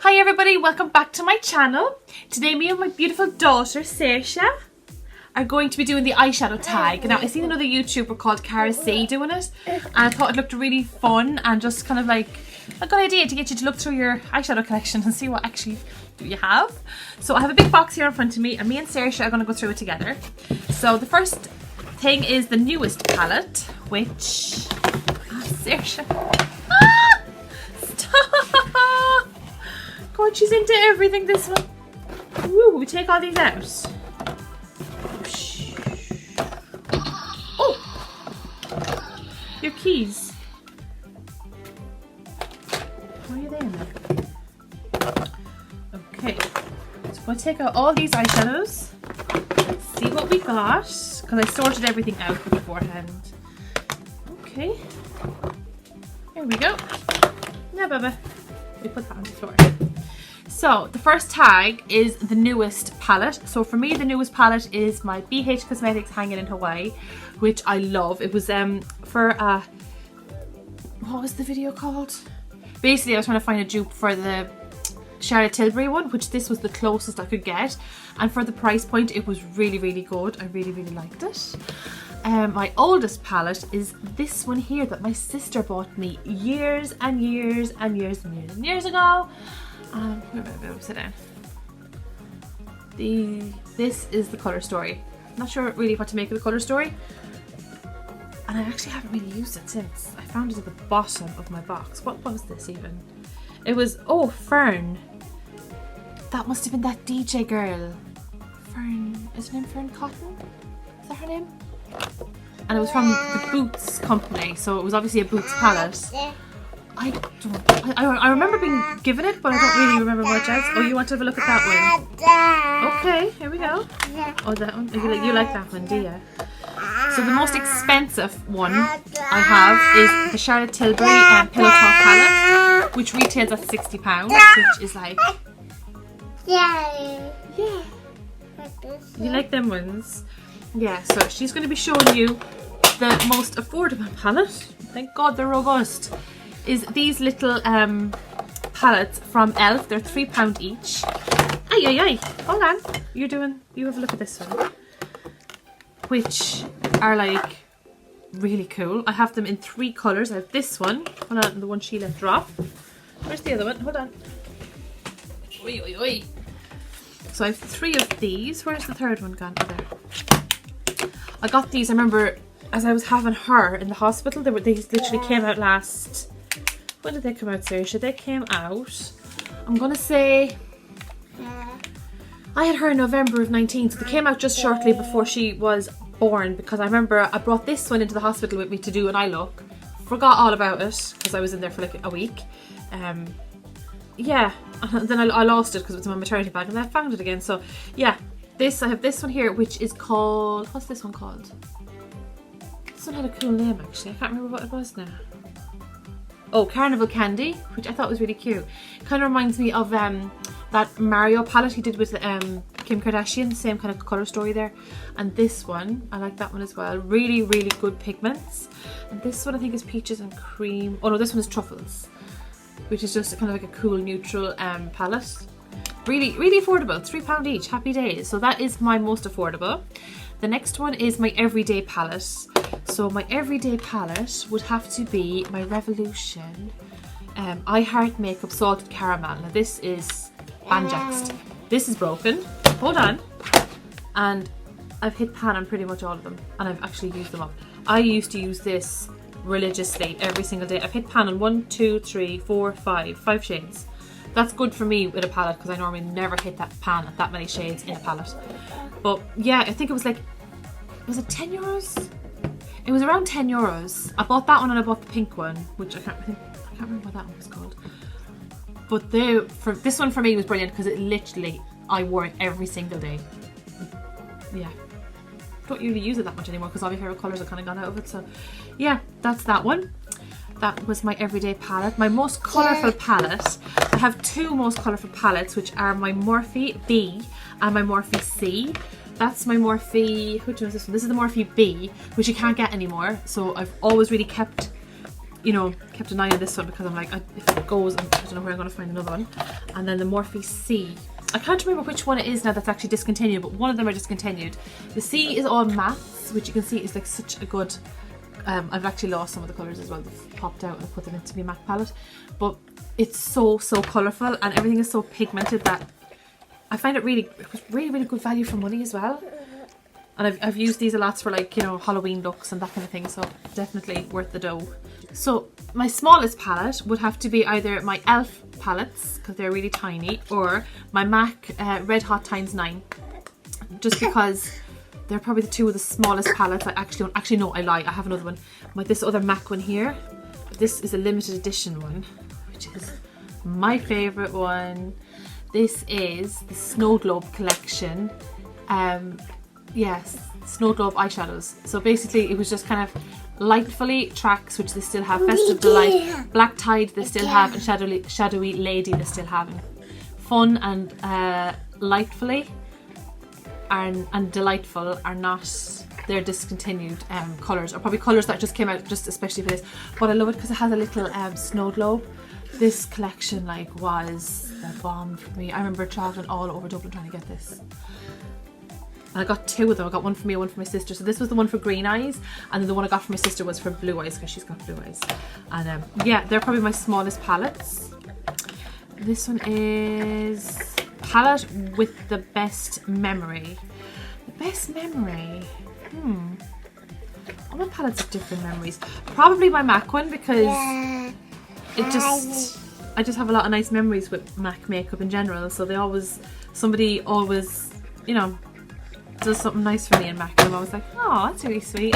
Hi everybody, welcome back to my channel. Today me and my beautiful daughter Saoirse are going to be doing the eyeshadow tag. Now I seen another YouTuber called Saoirse doing it and I thought it looked really fun and just kind of like a good idea to get you to look through your eyeshadow collection and see what actually do you have. So I have a big box here in front of me and me and Saoirse are going to go through it together. So the first thing is the newest palette, which... Saoirse. Ah! Stop! God, she's into everything this one. Woo, we take all these out. Oh! Your keys. How are you there? Okay. So we'll take out all these eyeshadows. Let's see what we got. Because I sorted everything out beforehand. Okay. Here we go. Now, Baba. We put that on the floor. So the first tag is the newest palette. So for me the newest palette is my BH Cosmetics Hanging in Hawaii, which I love. It was for what was the video called? Basically I was trying to find a dupe for the Charlotte Tilbury one, which this was the closest I could get, and for the price point it was really good. I really liked it. My oldest palette is this one here that my sister bought me years ago. Sit down. This is the Colour Story. I'm not sure really what to make of the Colour Story, and I actually haven't really used it since. I found it at the bottom of my box. What was this even? It was, oh, Fern. That must have been that DJ girl. Fern, is her name Fern Cotton? Is that her name? And it was from the Boots company, so it was obviously a Boots palette. I remember being given it, but I don't really remember much else. Oh, you want to have a look at that one? Okay, here we go. Oh, that one. You like that one, do you? So the most expensive one I have is the Charlotte Tilbury Pillow Talk palette, which retails at £60, which is like... Yeah. You like them ones? Yeah, so she's going to be showing you the most affordable palette. Thank God they're robust. Is these little palettes from e.l.f. They're £3 each. Ay. Hold on. You have a look at this one. Which are like really cool. I have them in 3 colours. I have this one. Hold on, the one she let drop. Where's the other one? Hold on. Oi. So I have 3 of these. Where's the third one gone? Oh, there. I got these, I remember, as I was having her in the hospital. They literally came out last... When did they come out, Saoirse? They came out, I'm going to say... I had her in November of 19, so they came out just shortly before she was born, because I remember I brought this one into the hospital with me to do an eye look. Forgot all about it, because I was in there for like a week. Yeah, and then I lost it because it was in my maternity bag, and then I found it again. So yeah, I have this one here, which is called, what's this one called? This one had a cool name actually, I can't remember what it was now. Oh, Carnival Candy, which I thought was really cute. Kind of reminds me of that Mario palette he did with Kim Kardashian, same kind of colour story there. And this one, I like that one as well. Really good pigments. And this one I think is Peaches and Cream. Oh no, this one is Truffles, which is just kind of like a cool neutral palette. Really affordable, £3 each, happy days. So that is my most affordable. The next one is my everyday palette. So my everyday palette would have to be my Revolution I Heart Makeup Salted Caramel. Now this is Banjaxed. This is broken. Hold on. And I've hit pan on pretty much all of them, and I've actually used them up. I used to use this religiously every single day. I've hit pan on 1, 2, 3, 4, 5 shades. That's good for me with a palette because I normally never hit that pan at that many shades in a palette. But yeah, I think it was like, was it €10? It was around €10. I bought that one and I bought the pink one, which I can't remember what that one was called. But this one for me was brilliant because it literally, I wore it every single day. Yeah. Don't really use it that much anymore because all my favourite colours have kind of gone out of it. So yeah, that's that one. That was my everyday palette. My most colourful palette. I have 2 most colourful palettes, which are my Morphe B and my Morphe C. That's my Morphe, which one is this one? This is the Morphe B, which you can't get anymore. So I've always really kept, you know, kept an eye on this one because I'm like, if it goes, I don't know where I'm going to find another one. And then the Morphe C. I can't remember which one it is now that's actually discontinued, but one of them are discontinued. The C is all mattes, which you can see is like such a good, I've actually lost some of the colours as well. They've popped out and I put them into my MAC palette. But it's so colourful and everything is so pigmented that I find it really good value for money as well. And I've used these a lot for, like, you know, Halloween looks and that kind of thing, so definitely worth the dough. So my smallest palette would have to be either my e.l.f. palettes, because they're really tiny, or my MAC Red Hot ×9, just because they're probably the two of the smallest palettes. Actually no, I lie, I have another one. This other MAC one here, this is a limited edition one, which is my favourite one. This is the Snow Globe collection. Yes, Snow Globe eyeshadows. So basically it was just kind of Lightfully tracks, which they still have, Festive Delight, Black Tide they still have, and Shadowy Lady they still have. Fun and Lightfully and Delightful are not, they're discontinued colours, or probably colours that just came out just especially for this. But I love it because it has a little snow globe. This collection like was the bomb for me. I remember travelling all over Dublin trying to get this. And I got two of them. I got one for me and one for my sister. So this was the one for green eyes, and then the one I got for my sister was for blue eyes because she's got blue eyes. And yeah, they're probably my smallest palettes. This one is palette with the best memory. The best memory? All my palettes have different memories. Probably my MAC one because I just have a lot of nice memories with MAC makeup in general. So somebody always, you know, does something nice for me in MAC, and I'm always like, oh, that's really sweet.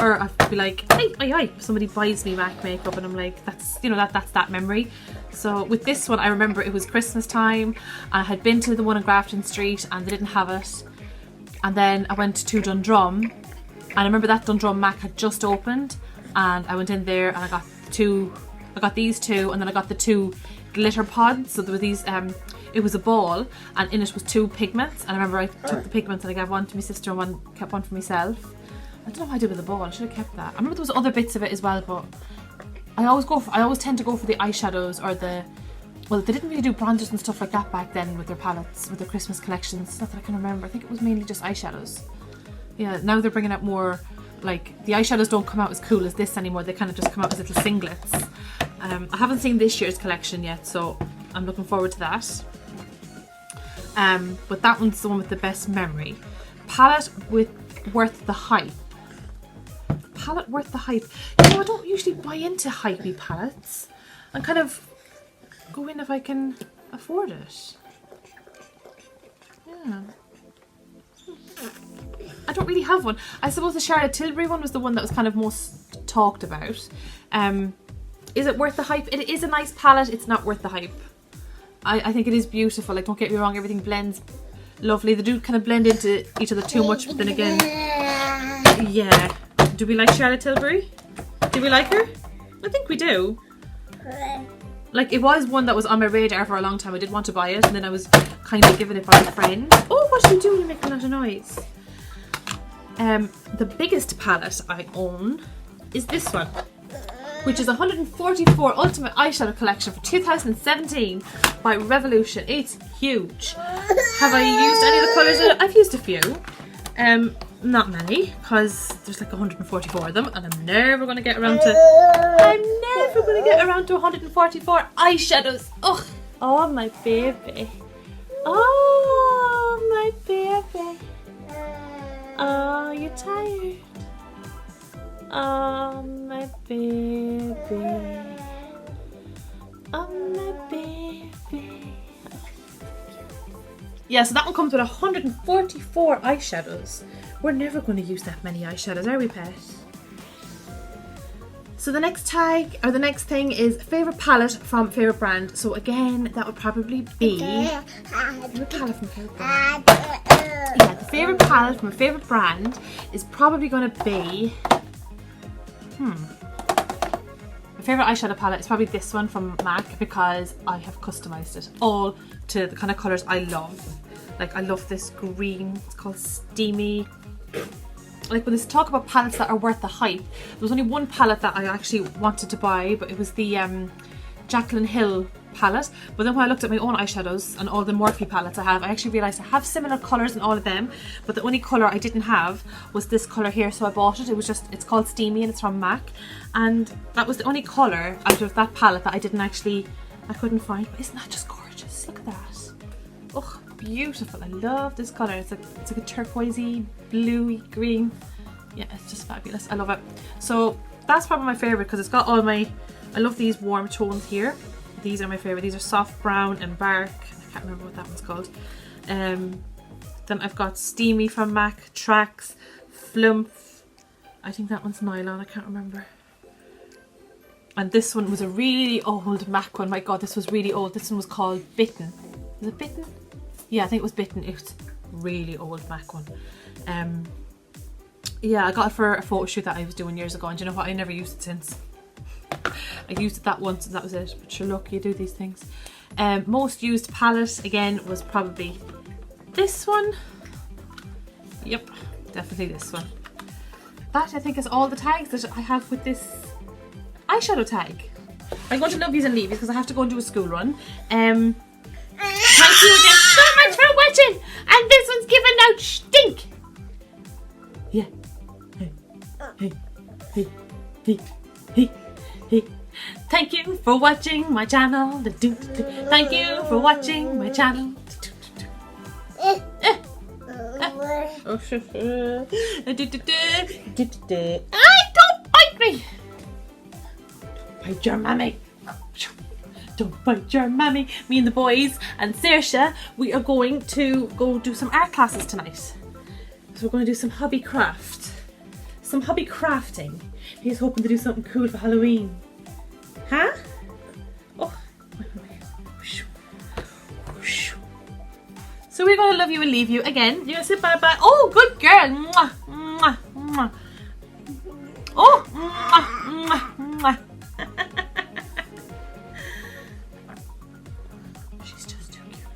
Or I'd be like, hey, somebody buys me MAC makeup, and I'm like, that's, you know, that's that memory. So with this one, I remember it was Christmas time, and I had been to the one on Grafton Street, and they didn't have it. And then I went to Dundrum, and I remember that Dundrum MAC had just opened, and I went in there, and I got these two, and then I got the two glitter pods. So there were these, it was a ball, and in it was two pigments, and I remember I took the pigments and I gave one to my sister and kept one for myself. I don't know what I did with the ball, I should have kept that. I remember there was other bits of it as well, but I always tend to go for the eyeshadows or well, they didn't really do bronzers and stuff like that back then with their palettes, with their Christmas collections. Not that I can remember. I think it was mainly just eyeshadows. Yeah, now they're bringing out more, like, the eyeshadows don't come out as cool as this anymore. They kind of just come out as little singlets. I haven't seen this year's collection yet, so I'm looking forward to that. But that one's the one with the best memory. Palette worth the hype. Palette worth the hype. You know, I don't usually buy into hypey palettes. I kind of go in if I can afford it. Yeah. I don't really have one. I suppose the Charlotte Tilbury one was the one that was kind of most talked about. Is it worth the hype? It is a nice palette. It's not worth the hype. I think it is beautiful. Like, don't get me wrong, everything blends lovely. They do kind of blend into each other too much, but then again, yeah. Do we like Charlotte Tilbury? Do we like her? I think we do. Like, it was one that was on my radar for a long time. I did want to buy it, and then I was kind of given it by a friend. Oh, what are you doing? You're making a lot of noise. The biggest palette I own is this one, which is 144 Ultimate Eyeshadow Collection for 2017 by Revolution. It's huge. Have I used any of the colours in it? I've used a few. Not many, because there's like 144 of them, and I'm never going to get around to 144 eyeshadows. Ugh. Oh, my baby. Oh, my baby. Oh, you're tired. Oh, my baby. Oh, my baby. Yeah, so that one comes with 144 eyeshadows. We're never going to use that many eyeshadows, are we, pet? So the next tag, or the next thing, is favourite palette from favourite brand. So again, that would probably be favourite palette from favourite brand. Yeah, the favourite palette from a favourite brand is probably going to be my favourite eyeshadow palette is probably this one from MAC, because I have customised it all to the kind of colours I love. Like I love this green. It's called Steamy. Like when they talk about palettes that are worth the hype, there was only one palette that I actually wanted to buy, but it was the Jaclyn Hill palette. But then when I looked at my own eyeshadows and all the Morphe palettes I have, I actually realised I have similar colours in all of them, but the only colour I didn't have was this colour here, so I bought it. It was just, it's called Steamy and it's from MAC, and that was the only colour out of that palette that I couldn't find. But isn't that just gorgeous? Look at that. Oh, beautiful. I love this colour. It's like a turquoisey, bluey green. Yeah, it's just fabulous. I love it. So that's probably my favourite because it's got all my, I love these warm tones here. These are my favourite. These are soft brown and bark. I can't remember what that one's called. Then I've got Steamy from MAC, Tracks, Flumph. I think that one's Nylon. I can't remember. And this one was a really old MAC one. My God, this was really old. This one was called Bitten. Is it Bitten? Yeah, I think it was Bitten. It's really old MAC one. Yeah, I got it for a photo shoot that I was doing years ago, and you know what? I never used it since. I used it that once and that was it. But sure, look, you do these things. Most used palette again was probably this one. Yep, definitely this one. That I think is all the tags that I have with this eyeshadow tag. I'm going to love these and leave these because I have to go and do a school run. Thank you again so much for watching, and this one's giving out stink. Yeah. Hey. Thank you for watching my channel. Thank you for watching my channel. Don't bite me. Don't bite your mammy. Don't bite your mammy. Me and the boys and Saoirse, we are going to go do some art classes tonight. So we're going to do some hobby craft. Some hobby crafting. He's hoping to do something cool for Halloween. Huh? Oh. So we're going to love you and leave you. Again, you're going to say bye-bye. Oh, good girl. Mwah, mwah, mwah. Oh, mwah, mwah, mwah. She's just too cute.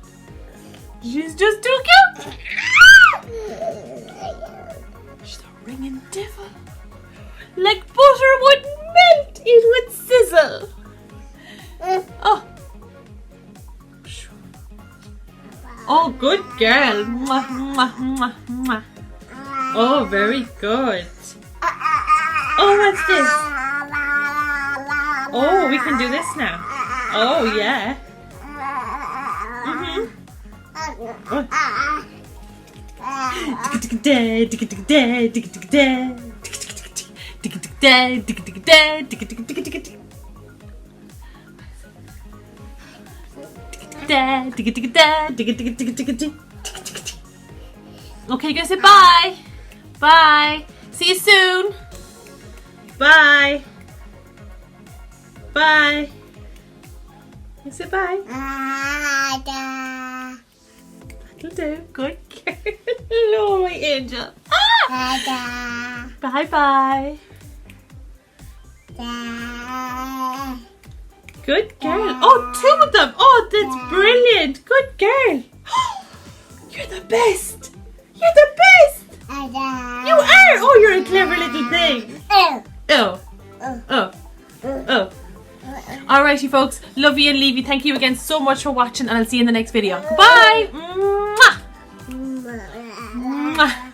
She's just too cute. She's a ringing devil. Like butter would melt, it would sizzle. Oh. Oh, good girl. Mwah, mwah, mwah, mwah. Oh, very good. Oh, what's this? Oh, we can do this now. Oh, yeah. Okay, guys, say bye. Bye. See you soon. Bye. Bye. You say bye. That'll do. Good girl. Oh, my angel. Ah! Bye bye. Good girl. Oh, two of them. Oh, that's brilliant. Good girl. You're the best. You're the best. You are. Oh, you're a clever little thing. Oh. Alrighty, folks. Love you and leave you. Thank you again so much for watching, and I'll see you in the next video. Bye. Mwah. Mwah.